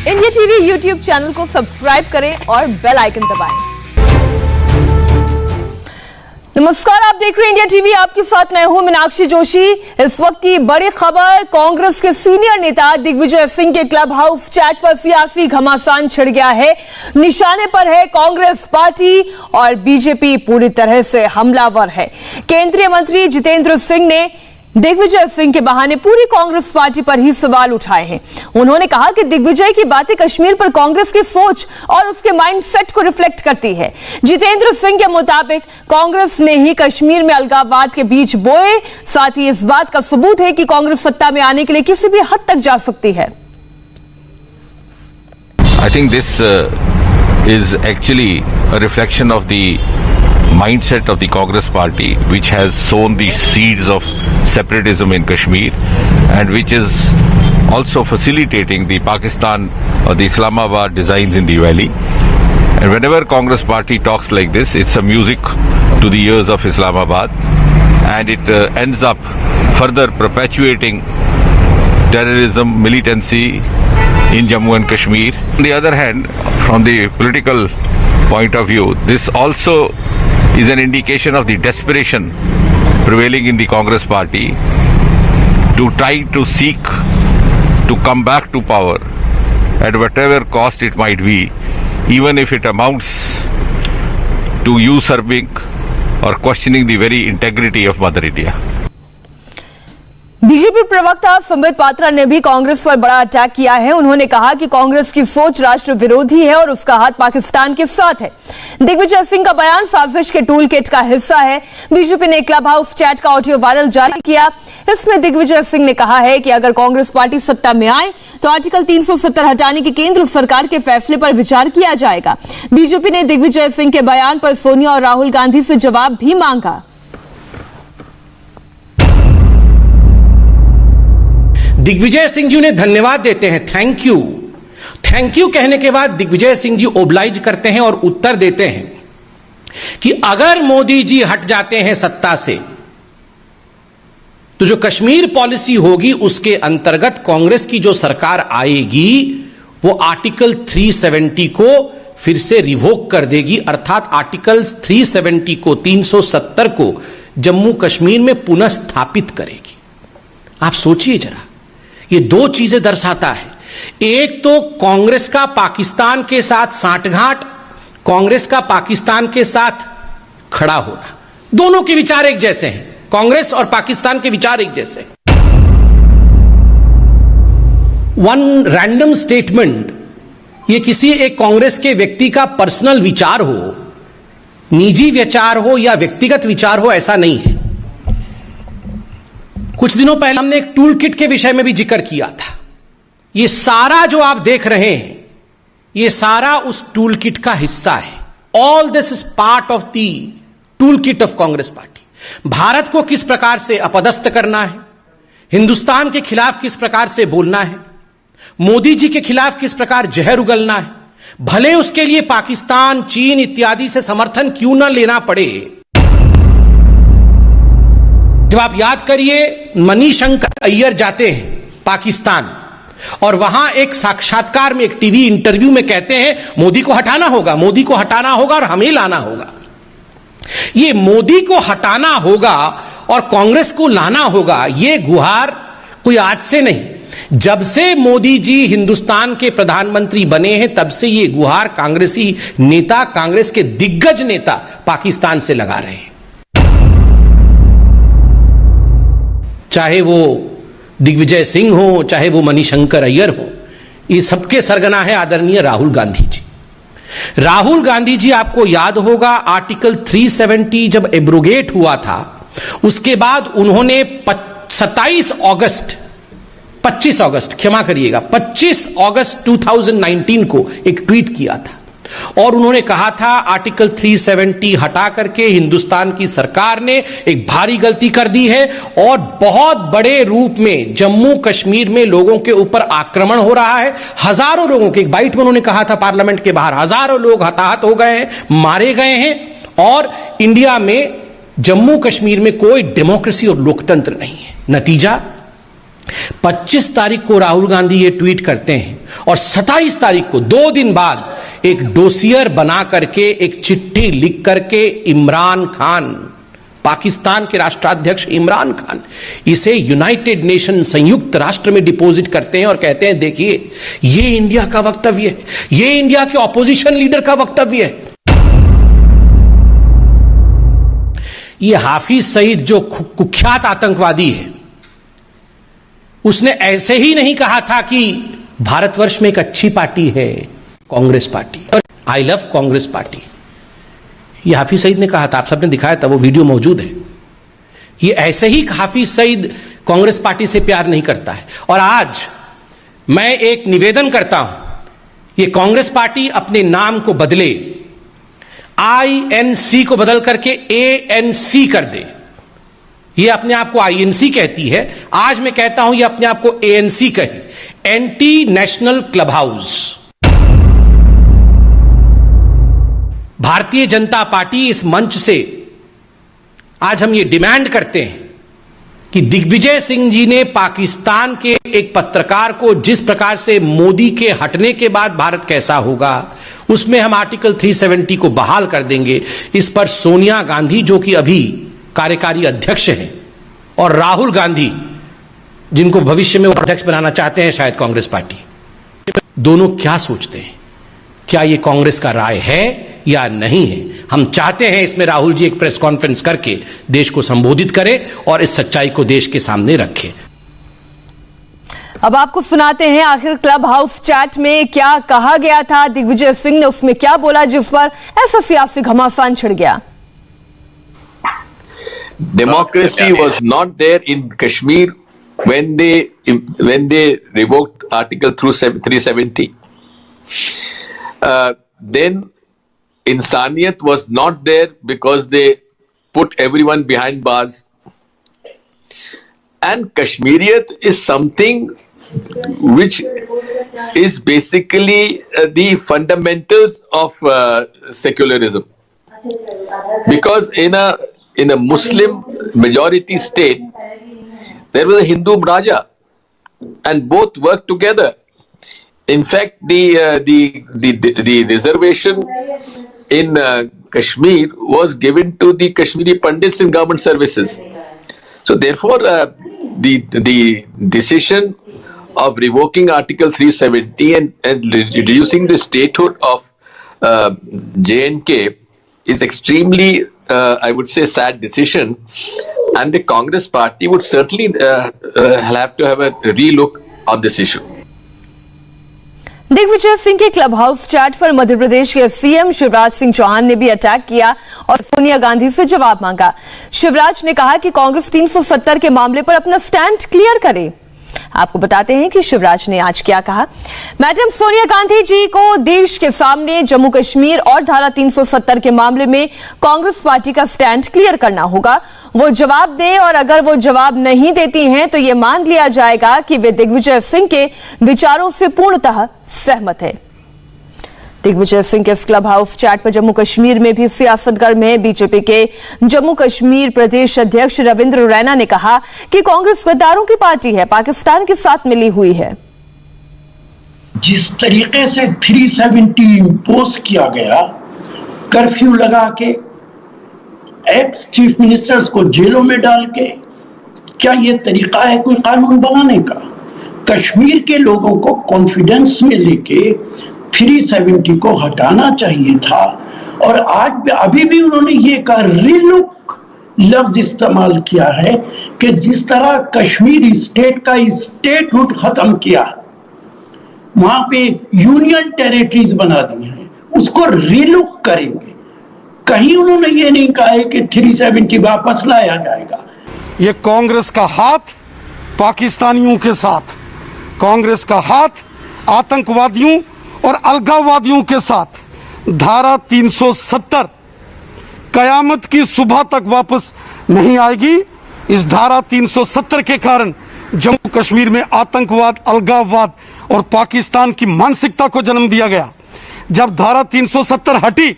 India TV YouTube channel को subscribe करें और बेल आइकन दबाएं। नमस्कार, आप देख रहे हैं इंडिया टीवी। आपके साथ मैं हूं मीनाक्षी जोशी। इस वक्त की बड़ी खबर, कांग्रेस के सीनियर नेता दिग्विजय सिंह के क्लब हाउस चैट पर सियासी घमासान छिड़ गया है। निशाने पर है कांग्रेस पार्टी और बीजेपी पूरी तरह से हमलावर है। केंद्रीय मंत्री जितेंद्र सिंह ने दिग्विजय सिंह के बहाने पूरी कांग्रेस पार्टी पर ही सवाल उठाए हैं। उन्होंने कहा कि दिग्विजय की बातें कश्मीर पर कांग्रेस की सोच और उसके माइंडसेट को रिफ्लेक्ट करती है। जितेंद्र सिंह के मुताबिक कांग्रेस ने ही कश्मीर में अलगाववाद के बीज बोए। साथ ही इस बात का सबूत है कि कांग्रेस सत्ता में आने के लिए किसी भी हद तक जा सकती है। I think this is actually a reflection of the mindset of the Congress party, which has sown the seeds of separatism in Kashmir and which is also facilitating the Pakistan or the Islamabad designs in the valley. And whenever Congress party talks like this, it's a music to the ears of Islamabad, and it ends up further perpetuating terrorism, militancy in Jammu and Kashmir. On the other hand, from the political point of view, this also is an indication of the desperation prevailing in the Congress party to try to seek to come back to power at whatever cost it might be, even if it amounts to usurping or questioning the very integrity of Mother India. BJP प्रवक्ता संबित पात्रा ने भी कांग्रेस पर बड़ा attack किया है। उन्होंने कहा कि कांग्रेस की सोच राष्ट्र विरोधी है और उसका हाथ पाकिस्तान के साथ है। दिग्विजय सिंह का बयान साजिश के टूल किट का हिस्सा है। बीजेपी ने क्लब हाउस चैट का ऑडियो वायरल जारी किया। इसमें दिग्विजय सिंह ने कहा है कि अगर कांग्रेस पार्टी सत्ता में आए तो आर्टिकल 370 हटाने के केंद्र सरकार के फैसले पर विचार किया जाएगा। बीजेपी ने दिग्विजय सिंह के बयान पर सोनिया और राहुल गांधी से जवाब भी मांगा। दिग्विजय सिंह जी उन्हें धन्यवाद देते हैं, थैंक यू। थैंक यू कहने के बाद दिग्विजय सिंह जी ओब्लाइज करते हैं और उत्तर देते हैं कि अगर मोदी जी हट जाते हैं सत्ता से तो जो कश्मीर पॉलिसी होगी उसके अंतर्गत कांग्रेस की जो सरकार आएगी वो आर्टिकल 370 को फिर से रिवोक कर देगी, अर्थात आर्टिकल 370 को 370 को जम्मू कश्मीर में पुनः स्थापित करेगी। आप सोचिए जरा, ये दो चीजें दर्शाता है। एक तो कांग्रेस का पाकिस्तान के साथ सांठगांठ, कांग्रेस का पाकिस्तान के साथ खड़ा होना, दोनों के विचार एक जैसे हैं। कांग्रेस और पाकिस्तान के विचार एक जैसे हैं। वन रैंडम स्टेटमेंट, ये किसी एक कांग्रेस के व्यक्ति का पर्सनल विचार हो, निजी विचार हो या व्यक्तिगत विचार हो, ऐसा नहीं है। कुछ दिनों पहले हमने एक टूल किट के विषय में भी जिक्र किया था। ये सारा जो आप देख रहे हैं, ये सारा उस टूल किट का हिस्सा है। All this is part of the tool kit of Congress party. Bharat को किस प्रकार से अपदस्थ करना है, हिंदुस्तान के खिलाफ किस प्रकार से बोलना है, मोदी जी के खिलाफ किस प्रकार जहर उगलना है, भले उसके लिए पाकिस्तान, चीन इत्यादि से समर्थन क्यों ना लेना पड़े। जब आप याद करिए, मणिशंकर अय्यर जाते हैं पाकिस्तान और वहां एक साक्षात्कार में, एक टीवी इंटरव्यू में कहते हैं मोदी को हटाना होगा, मोदी को हटाना होगा और हमें लाना होगा। ये मोदी को हटाना होगा और कांग्रेस को लाना होगा, ये गुहार कोई आज से नहीं, जब से मोदी जी हिंदुस्तान के प्रधानमंत्री बने हैं तब से ये गुहार कांग्रेसी नेता, कांग्रेस के दिग्गज नेता पाकिस्तान से लगा रहे हैं। चाहे वो दिग्विजय सिंह हो, चाहे वो मणिशंकर अय्यर हो, ये सबके सरगना है आदरणीय राहुल गांधी जी। राहुल गांधी जी, आपको याद होगा आर्टिकल 370 जब एब्रोगेट हुआ था, उसके बाद उन्होंने 25 अगस्त 2019 को एक ट्वीट किया था और उन्होंने कहा था आर्टिकल 370 हटा करके हिंदुस्तान की सरकार ने एक भारी गलती कर दी है और बहुत बड़े रूप में जम्मू कश्मीर में लोगों के ऊपर आक्रमण हो रहा है। हजारों लोगों के, एक बाइट में उन्होंने कहा था पार्लियामेंट के बाहर, हजारों लोग हताहत हो गए हैं, मारे गए हैं और इंडिया में, जम्मू कश्मीर में कोई डेमोक्रेसी और लोकतंत्र नहीं है। नतीजा, 25 तारीख को राहुल गांधी ये ट्वीट करते हैं और 27 तारीख को 2 दिन बाद एक डोसियर बना करके एक चिट्ठी लिख करके इमरान खान, पाकिस्तान के राष्ट्राध्यक्ष इमरान खान, इसे यूनाइटेड नेशन संयुक्त राष्ट्र में डिपॉजिट करते हैं और कहते हैं देखिए ये इंडिया का वक्तव्य है, ये इंडिया के ऑपोजिशन लीडर का वक्तव्य है। ये हाफिज सईद जो कुख्यात आतंकवादी है, उसने ऐसे ही नहीं कहा था कि भारतवर्ष में एक अच्छी पार्टी है Congress party, I love Congress party. ये हाफिज सईद ने कहा था, आप सबने दिखाया था, वो वीडियो मौजूद है। ये ऐसे ही हाफिज सईद कांग्रेस पार्टी से प्यार नहीं करता है। और आज मैं एक निवेदन करता हूं, ये कांग्रेस पार्टी अपने नाम को बदले, INC को बदल करके ANC कर दे। ये अपने आप को INC कहती है, आज मैं कहता हूं ये अपने आप को ANC कहे, anti national club house. Bharatiya Janata party इस मंच से आज हम ये डिमांड करते हैं कि दिग्विजय सिंह जी ने पाकिस्तान के एक पत्रकार को जिस प्रकार से मोदी के हटने के बाद भारत कैसा होगा, उसमें हम आर्टिकल 370 को बहाल कर देंगे। इस पर सोनिया गांधी जो कि अभी कार्यकारी अध्यक्ष हैं और राहुल गांधी जिनको भविष्य में अध्यक्ष बनाना चाहते हैं शायद कांग्रेस पार्टी, दोनों क्या सोचते हैं? क्या ये कांग्रेस का राय है या नहीं है? हम चाहते हैं इसमें राहुल जी एक प्रेस कॉन्फ्रेंस करके देश को संबोधित करें और इस सच्चाई को देश के सामने रखें। अब आपको सुनाते हैं आखिर क्लब हाउस चैट में क्या कहा गया था, दिग्विजय सिंह ने उसमें क्या बोला जिस पर ऐसा सियासी घमासान छिड़ गया। Democracy was not there in Kashmir when they revoked Article 370. Then Insaniyat was not there because they put everyone behind bars. And Kashmiriyat is something which is basically the fundamentals of secularism. Because in a Muslim majority state, there was a Hindu Raja, and both worked together. In fact, the reservation in Kashmir was given to the Kashmiri Pandits in government services. So therefore, the decision of revoking Article 370 and reducing the statehood of J&K is extremely, I would say, sad decision, and the Congress party would certainly have to have a relook on this issue. Digvijay Singh के club house chat पर मध्य प्रदेश के CM Shivraj Singh Chauhan ने भी attack किया और सोनिया गांधी से जवाब मांगा। शिवराज ने कहा कि कांग्रेस 370 के मामले पर अपना स्टैंड क्लियर करे। आपको बताते हैं कि शिवराज ने आज क्या कहा। मैडम सोनिया गांधी जी को देश के सामने जम्मू कश्मीर और धारा 370 के मामले में कांग्रेस पार्टी का स्टैंड क्लियर करना होगा। वो जवाब दें, और अगर वो जवाब नहीं देती हैं तो ये मान लिया जाएगा कि वे दिग्विजय सिंह के विचारों से पूर्णतः सहमत है। दिग्विजय सिंह के इस क्लब हाउस चैट पर जम्मू कश्मीर में भी सियासत गर्म है। बीजेपी के जम्मू कश्मीर प्रदेश अध्यक्ष रविंद्र रैना ने कहा कि कांग्रेस गद्दारों की पार्टी है, पाकिस्तान के साथ मिली हुई है। जिस तरीके से 370 इम्पोज किया गया, कर्फ्यू लगा के, एक्स चीफ मिनिस्टर्स को जेलों में डाल के, क्या ये तरीका है कोई कानून बनाने का? कश्मीर के लोगों को कॉन्फिडेंस में लेके 370 को हटाना चाहिए था। और आज अभी भी उन्होंने ये कहा, रिलुक लफ्ज इस्तेमाल किया है कि जिस तरह कश्मीर स्टेट का स्टेटहुड खत्म किया, वहां पे यूनियन टेरिटरीज बना दी हैं, उसको रिलुक करेंगे। कहीं उन्होंने ये नहीं कहा है कि 370 वापस लाया जाएगा। ये कांग्रेस का हाथ पाकिस्तानियों के साथ, कांग्रेस का हाथ आतंकवादियों और अलगाववादियों के साथ। धारा 370 कयामत की सुबह तक वापस नहीं आएगी। इस धारा 370 के कारण जम्मू कश्मीर में आतंकवाद, अलगाववाद और पाकिस्तान की मानसिकता को जन्म दिया गया। जब धारा 370 हटी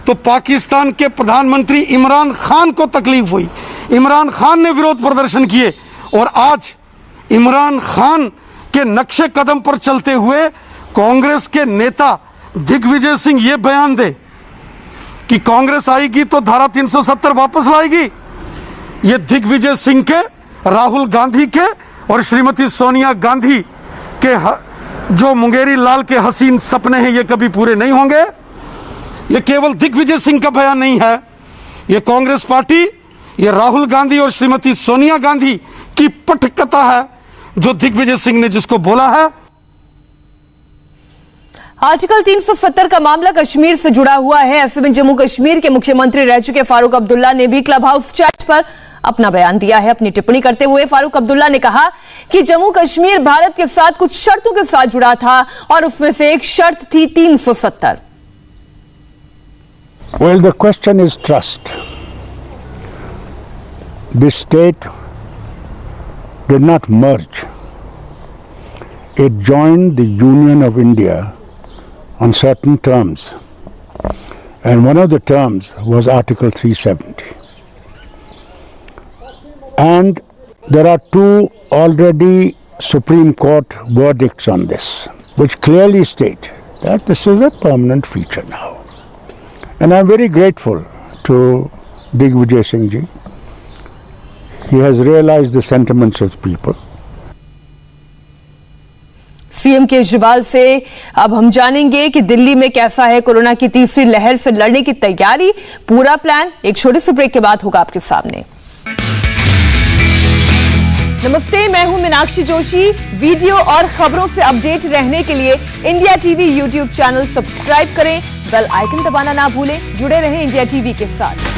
तो पाकिस्तान के प्रधानमंत्री इमरान खान को तकलीफ हुई। इमरान खान ने विरोध प्रदर्शन किए और आज इमरान खान के नक्शे कदम पर चलते हुए कांग्रेस के नेता दिग्विजय सिंह ये बयान दे कि कांग्रेस आएगी तो धारा 370 वापस लाएगी, ये दिग्विजय सिंह के, राहुल गांधी के और श्रीमती सोनिया गांधी के जो मुंगेरी लाल के हसीन सपने हैं, ये कभी पूरे नहीं होंगे। ये केवल दिग्विजय सिंह का बयान नहीं है, ये कांग्रेस पार्टी, ये राहुल गांधी और श्रीमती सोनिया गांधी की पटकथा है जो दिग्विजय सिंह ने जिसको बोला है। आर्टिकल 370 का मामला कश्मीर से जुड़ा हुआ है। ऐसे में जम्मू कश्मीर के मुख्यमंत्री रह चुके फारूक अब्दुल्ला ने भी क्लब हाउस चैट पर अपना बयान दिया है। अपनी टिप्पणी करते हुए फारूक अब्दुल्ला ने कहा कि जम्मू कश्मीर भारत के साथ कुछ शर्तों के साथ जुड़ा था और उसमें से एक शर्त थी 370। Well, the question is trust. This state did not merge. It joined the Union of India on certain terms, and one of the terms was Article 370. And there are two already Supreme Court verdicts on this, which clearly state that this is a permanent feature now. And I'm very grateful to Digvijay Singh ji. He has realized the sentiments of people. CM Kejriwal से अब हम जानेंगे कि दिल्ली में कैसा है corona की तीसरी लहर से लड़ने की तैयारी। पूरा प्लान एक छोटे से ब्रेक के बाद होगा आपके सामने। नमस्ते, मैं हूं मीनाक्षी जोशी। वीडियो और खबरों से अपडेट रहने के लिए India TV YouTube channel subscribe करें, बेल आइकन दबाना ना भूलें। जुड़े रहें इंडिया टीवी के साथ।